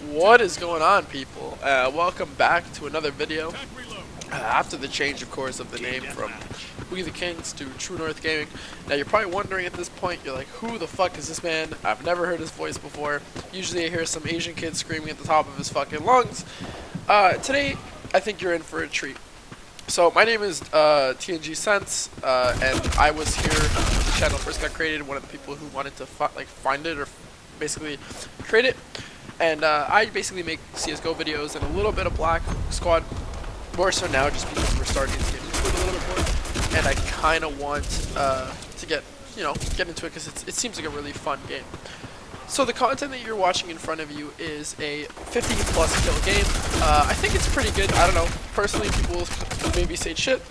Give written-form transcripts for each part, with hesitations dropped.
What is going on, people? Welcome back to another video. After the change, of course, of the name from We the Kings to True North Gaming. Now, you're probably wondering at this point, you're like, who the fuck is this man? I've never heard his voice before. Usually I hear some Asian kid screaming at the top of his fucking lungs. Today, I think you're in for a treat. So, my name is TNG-Sense, and I was here when the channel first got created, one of the people who wanted to find it, or basically create it. And I basically make CSGO videos and a little bit of Black Squad, more so now just because we're starting to get into it a little bit more. And I kind of want to get into it because it seems like a really fun game. So the content that you're watching in front of you is a 50 plus kill game. I think it's pretty good. I don't know. Personally, people maybe say shit.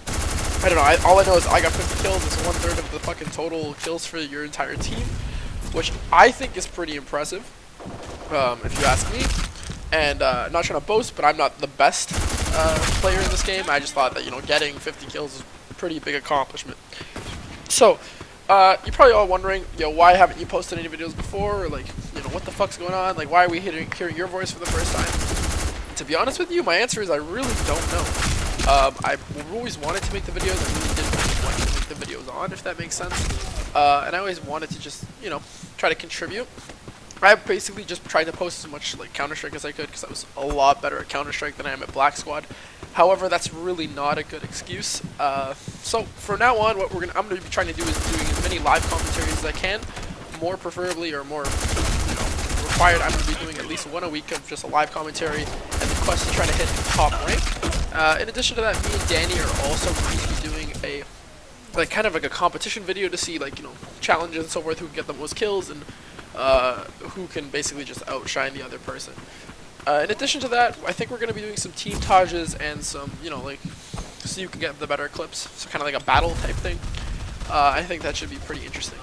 I don't know. All I know is I got 50 kills. It's 1/3 of the fucking total kills for your entire team, which I think is pretty impressive. If you ask me, and not trying to boast, but I'm not the best player in this game. I just thought that getting 50 kills is a pretty big accomplishment. So you're probably all wondering, why haven't you posted any videos before, or like, what the fuck's going on? Like, why are we hearing your voice for the first time? To be honest with you, my answer is I really don't know. I've always wanted to make the videos. I really didn't really want to make the videos on, if that makes sense. And I always wanted to just, try to contribute. I basically just tried to post as much like Counter-Strike as I could because I was a lot better at Counter-Strike than I am at Black Squad. However, that's really not a good excuse. So from now on, what I'm going to be trying to do is doing as many live commentaries as I can. More preferably, or more required, I'm going to be doing at least one a week of just a live commentary, and the quest to try to hit top rank. In addition to that, me and Danny are also going to be doing a kind of like a competition video to see challenges and so forth, who can get the most kills and who can basically just outshine the other person. In addition to that, I think we're going to be doing some team tages and some, so you can get the better clips. So kind of like a battle type thing. I think that should be pretty interesting.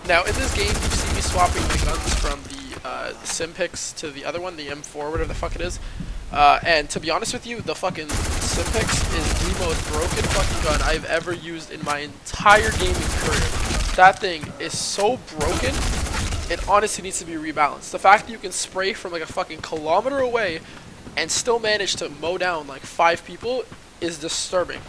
Now, in this game, you see me swapping my guns from the Simpix to the other one, the M4, whatever the fuck it is. And to be honest with you, the fucking Simpix is the most broken fucking gun I've ever used in my entire gaming career. That thing is so broken. It honestly needs to be rebalanced. The fact that you can spray from like a fucking kilometer away and still manage to mow down like 5 people is disturbing.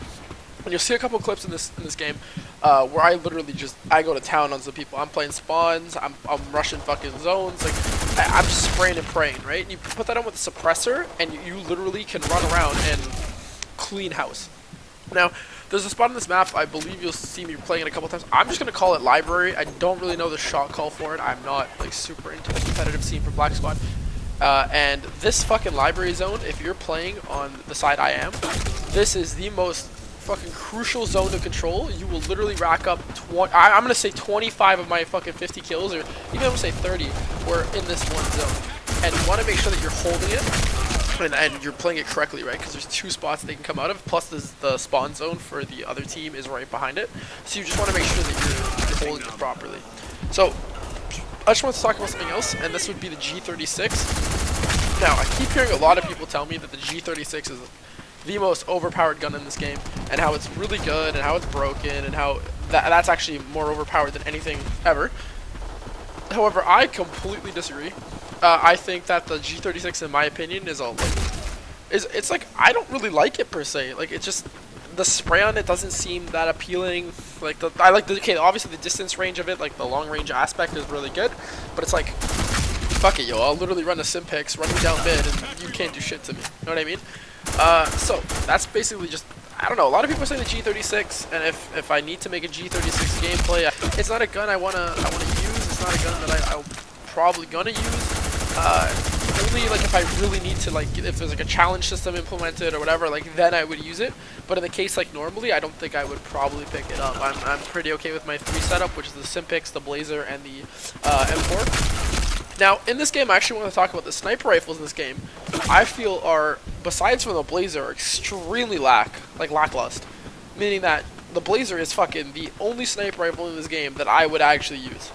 And you'll see a couple clips in this game where I literally I go to town on some people. I'm playing spawns. I'm rushing fucking zones. Like I'm just spraying and praying, right? And you put that on with a suppressor, and you literally can run around and clean house. Now, there's a spot on this map, I believe you'll see me playing it a couple times. I'm just going to call it Library. I don't really know the shot call for it. I'm not like super into the competitive scene for Black Squad. And this fucking Library zone, if you're playing on the side I am, this is the most fucking crucial zone to control. You will literally rack up, I'm going to say 25 of my fucking 50 kills, or even I'm going to say 30, were in this one zone. And you want to make sure that you're holding it. And you're playing it correctly, right? Because there's 2 spots they can come out of, plus the spawn zone for the other team is right behind it. So you just want to make sure that you're holding it properly. So I just want to talk about something else, and this would be the G36. Now, I keep hearing a lot of people tell me that the G36 is the most overpowered gun in this game, and how it's really good, and how it's broken, and how that's actually more overpowered than anything ever. However, I completely disagree. I think that the G36, in my opinion, is it's like, I don't really like it per se. Like, it's just, the spray on it doesn't seem that appealing. Like, okay, obviously the distance range of it, like the long range aspect is really good, but it's like, fuck it, I'll literally run a Simpix, run you down mid, and you can't do shit to me. You know what I mean? So that's basically just, I don't know, a lot of people say the G36, and if I need to make a G36 gameplay, it's not a gun I wanna use. It's not a gun that I'm probably gonna use. Only like if I really need to, like if there's like a challenge system implemented or whatever, like then I would use it. But in the case like normally, I don't think I would probably pick it up. I'm pretty okay with my 3 setup, which is the Simpix, the Blazer, and the M4. Now in this game, I actually want to talk about the sniper rifles in this game. I feel are, besides from the Blazer, are extremely lackluster. Meaning that the Blazer is fucking the only sniper rifle in this game that I would actually use.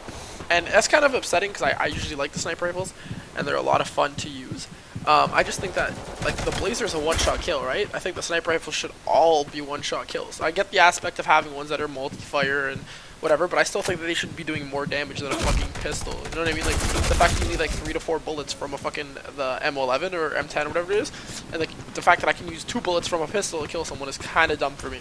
And that's kind of upsetting because I usually like the sniper rifles, and they're a lot of fun to use. I just think that like the Blazer's a one-shot kill, right? I think the sniper rifles should all be one-shot kills. I get the aspect of having ones that are multi-fire and whatever, but I still think that they should be doing more damage than a fucking pistol. You know what I mean? Like the fact that you need like 3 to 4 bullets from a fucking the M11 or M10 or whatever it is, and like the fact that I can use 2 bullets from a pistol to kill someone is kind of dumb for me.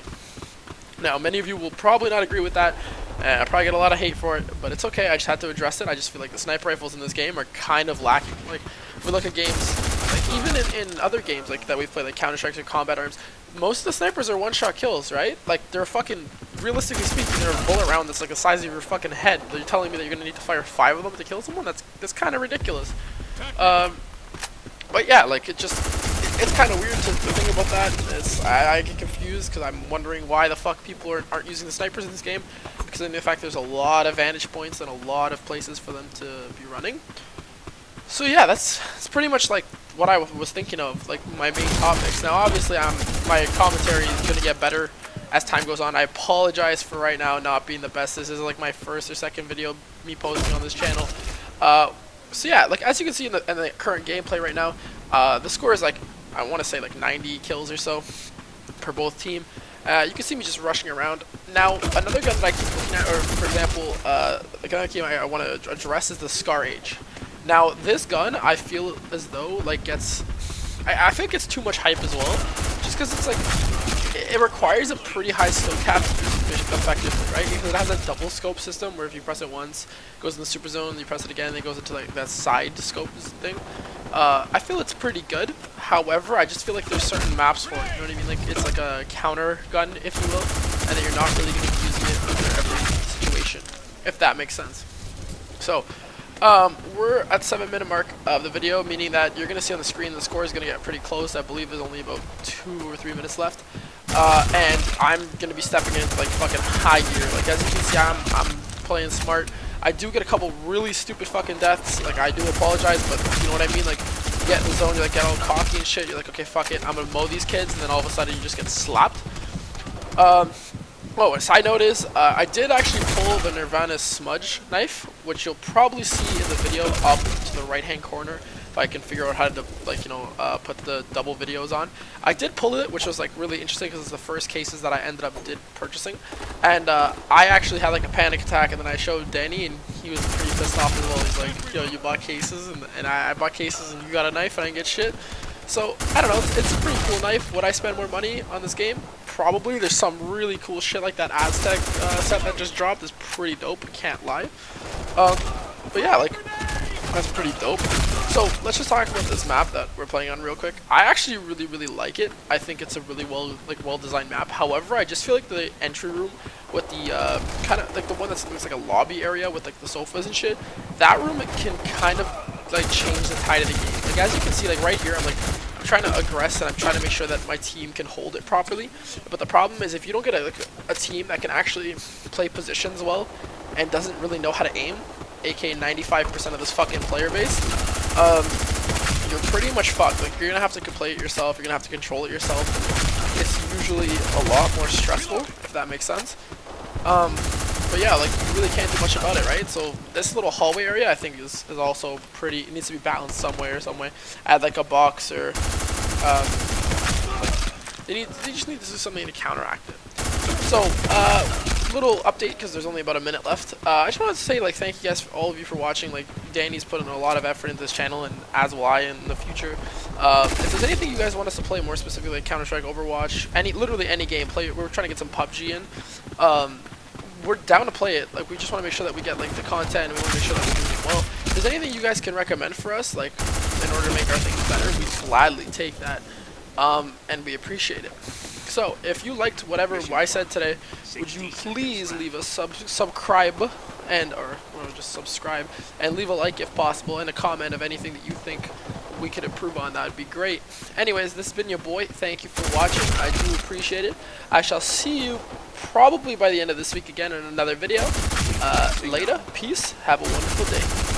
Now, many of you will probably not agree with that. I probably get a lot of hate for it, but it's okay. I just had to address it. I just feel like the sniper rifles in this game are kind of lacking. Like, if we look at games, like even in other games like that we've played, like Counter-Strike or Combat Arms, most of the snipers are one-shot kills, right? Like, they're fucking, realistically speaking, they're a bullet round that's like the size of your fucking head. You're telling me that you're gonna need to fire 5 of them to kill someone? That's kind of ridiculous. But yeah, like it's kind of weird to think about that. I get confused because I'm wondering why the fuck people aren't using the snipers in this game. Because in fact, there's a lot of vantage points and a lot of places for them to be running. So yeah, that's pretty much like what I was thinking of, like my main topics. Now obviously my commentary is going to get better as time goes on. I apologize for right now not being the best. This is like my first or second video me posting on this channel. So yeah, like as you can see in the current gameplay right now, the score is like, I want to say like 90 kills or so per both team. You can see me just rushing around. Now, another gun that I keep looking at, or for example, the gun I want to address is the Scar H. Now, this gun, I feel as though like I think it's too much hype as well, just because it's like it requires a pretty high scope cap to use effectively, right? Because it has a double scope system where if you press it once, it goes in the super zone, you press it again, and it goes into like that side scope thing. I feel it's pretty good. However, I just feel like there's certain maps for it. You know what I mean? Like it's like a counter gun, if you will, and that you're not really going to be using it under every situation, if that makes sense. So, we're at the 7-minute mark of the video, meaning that you're going to see on the screen the score is going to get pretty close. I believe there's only about 2 or 3 minutes left. And I'm going to be stepping into like fucking high gear. Like as you can see, I'm playing smart. I do get a couple really stupid fucking deaths. Like I do apologize, but you know what I mean? Like you get in the zone, you like get all cocky and shit. You're like, okay, fuck it, I'm going to mow these kids, and then all of a sudden you just get slapped. Oh, a side note is, I did actually pull the Nirvana smudge knife, which you'll probably see in the video up to the right-hand corner, if I can figure out how to, like, you know, put the double videos on. I did pull it, which was, like, really interesting, because it's the first cases that I ended up purchasing. And, I actually had, like, a panic attack, and then I showed Danny, and he was pretty pissed off as well. He's like, yo, you bought cases, and I bought cases, and you got a knife, and I didn't get shit. So, I don't know, it's a pretty cool knife. Would I spend more money on this game? Probably. There's some really cool shit like that Aztec set that just dropped is pretty dope, can't lie. But yeah, like, that's pretty dope. So, let's just talk about this map that we're playing on real quick. I actually really like it. I think it's a really well-designed map. However, I just feel like the entry room with the, kind of, like the one that looks like a lobby area with, like, the sofas and shit, that room can kind of, like, change the tide of the game. Like, as you can see, like, right here, I'm trying to aggress and I'm trying to make sure that my team can hold it properly. But the problem is if you don't get a team that can actually play positions well and doesn't really know how to aim, aka 95% of this fucking player base, you're pretty much fucked. Like you're gonna have to play it yourself, you're gonna have to control it yourself. It's usually a lot more stressful, if that makes sense. But yeah, like you really can't do much about it, right? So this little hallway area I think is also pretty, it needs to be balanced some way or some way. Add like a box or they just need to do something to counteract it. So little update because there's only about a minute left. I just wanted to say like thank you guys, all of you, for watching. Like Danny's put in a lot of effort into this channel, and as will I in the future. If there's anything you guys want us to play more specifically, like Counter-Strike, Overwatch, literally any game, we're trying to get some PUBG in. We're down to play it. Like we just want to make sure that we get like the content, and we want to make sure that we're doing it well. If there's anything you guys can recommend for us, like in order to make our things better, we gladly take that, and we appreciate it. So if you liked whatever I said today, would you please leave a subscribe or just subscribe and leave a like if possible, and a comment of anything that you think we could improve on. That would be great. Anyways, this has been your boy. Thank you for watching. I do appreciate it. I shall see you probably by the end of this week again in another video. Later. Peace. Have a wonderful day.